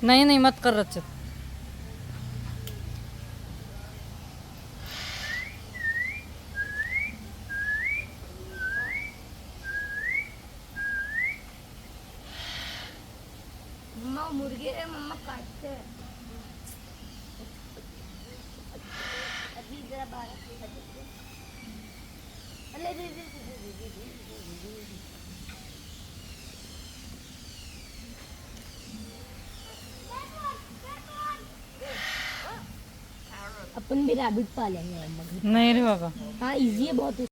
नहीं नहीं मत कर रचत। मम्मा मुर्गी है, मम्मा काटते हैं। अभी जरा बाहर अरे रे रे अपन भी रैबिट पालेंगे मम्मा। नहीं रे बाबा। हाँ इजी है बहुत।